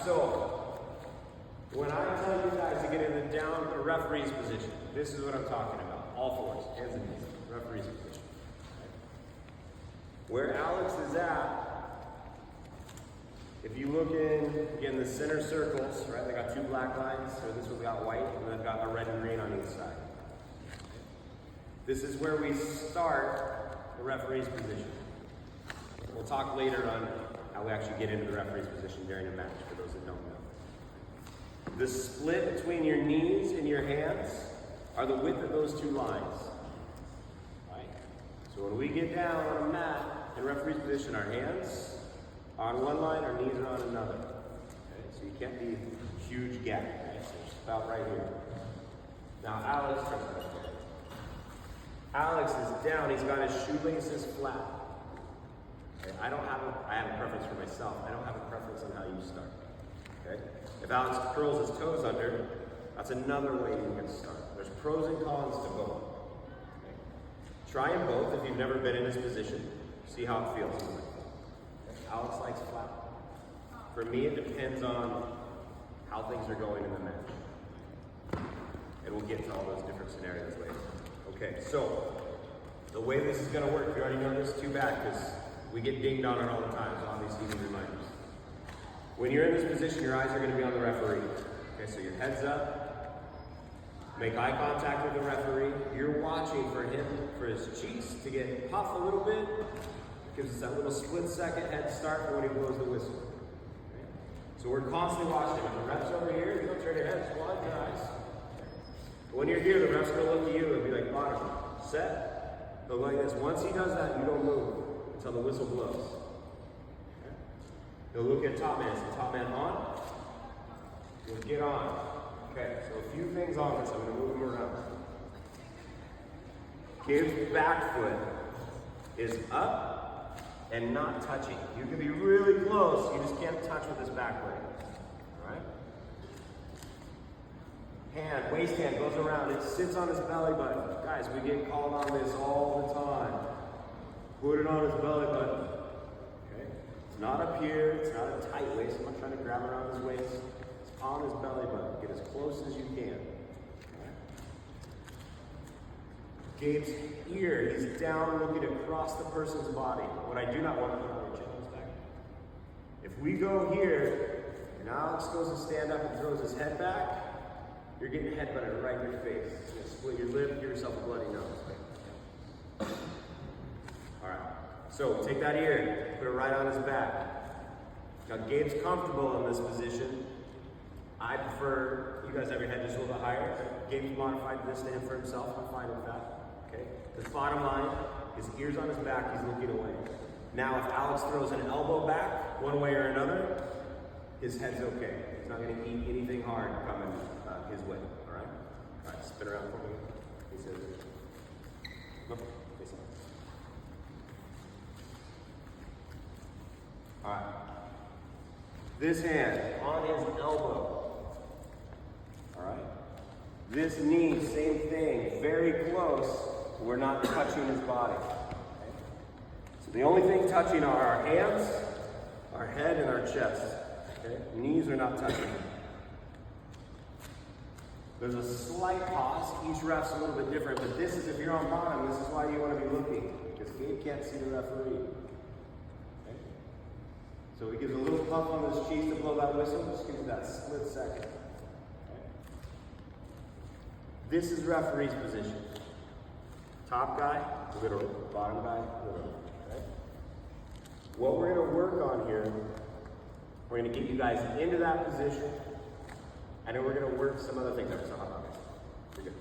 so when I tell you guys to get in the down or referee's position, this is what I'm talking about. All fours, hands and knees, referee's position. Where Alex is at, if you look in, again, the center circles, right? They got two black lines, so this one's got white, and then got a red and green on each side. This is where we start the referee's position. We'll talk later on how we actually get into the referee's position during a match, for those that don't know. The split between your knees and your hands are the width of those two lines. Right? So when we get down on a mat in referee's position, our hands are on one line, our knees are on another. Okay? So you can't be a huge gap. Right? So it's about right here. Now Alex is down, he's got his shoelaces flat. Okay? I have a preference for myself. I don't have a preference on how you start. Okay? If Alex curls his toes under, that's another way you can start. There's pros and cons to both. Okay? Try them both if you've never been in this position. See how it feels. Okay? Alex likes flat. For me, it depends on how things are going in the match. And we'll get to all those different scenarios later. Okay, so the way this is going to work, if you already know this, too bad, because we get dinged on it all the time, so obviously you need reminders. When you're in this position, your eyes are going to be on the referee. Okay, so your head's up, make eye contact with the referee. You're watching for him, for his cheeks to get puffed a little bit. Gives us that little split second head start for when he blows the whistle. Okay? So we're constantly watching him. If the ref's over here, you don't turn your head, just blind your eyes. When you're here, the ref's going to look at you and be like, bottom, set. They'll go like this. Once he does that, you don't move until the whistle blows. Okay? He'll look at top man. So top man on. You'll get on. Okay, so a few things on this. I'm going to move him around. His back foot is up and not touching. You can be really close. You just can't touch with his back leg. Hand, waist hand goes around, it sits on his belly button. Guys, we get called on this all the time. Put it on his belly button. Okay? It's not up here, it's not a tight waist. I'm not trying to grab around his waist. It's on his belly button. Get as close as you can. Okay? Gabe's ear, he's down looking across the person's body. What I do not want to put on your chin is back. If we go here, and Alex goes to stand up and throws his head back, you're getting headbutted right in your face. It's going to split your lip, give yourself a bloody nose. Alright, so take that ear, put it right on his back. Now Gabe's comfortable in this position. I prefer, you guys have your head just a little bit higher. Gabe's modified this to him for himself, I'm fine with that. Okay? The bottom line, his ear's on his back, he's looking away. Now if Alex throws an elbow back, one way or another, his head's okay. He's not going to eat anything hard coming his way. All right? All right, spin around for me. He says, look, face on. All right. This hand on his elbow. All right? This knee, same thing, very close. We're not touching his body. Okay? So the only thing touching are our hands, our head, and our chest. Okay? Knees are not touching. There's a slight pause. Each ref's a little bit different, but this is, if you're on bottom, this is why you want to be looking, because Gabe can't see the referee. Okay? So he gives a little pump on his cheeks to blow that whistle. Just gives that split second. Okay? This is referee's position. Top guy, literal. Bottom guy, literal. Okay? What we're going to work on here, we're going to get you guys into that position. And then we're going to work some other things out. So how about it? You're good.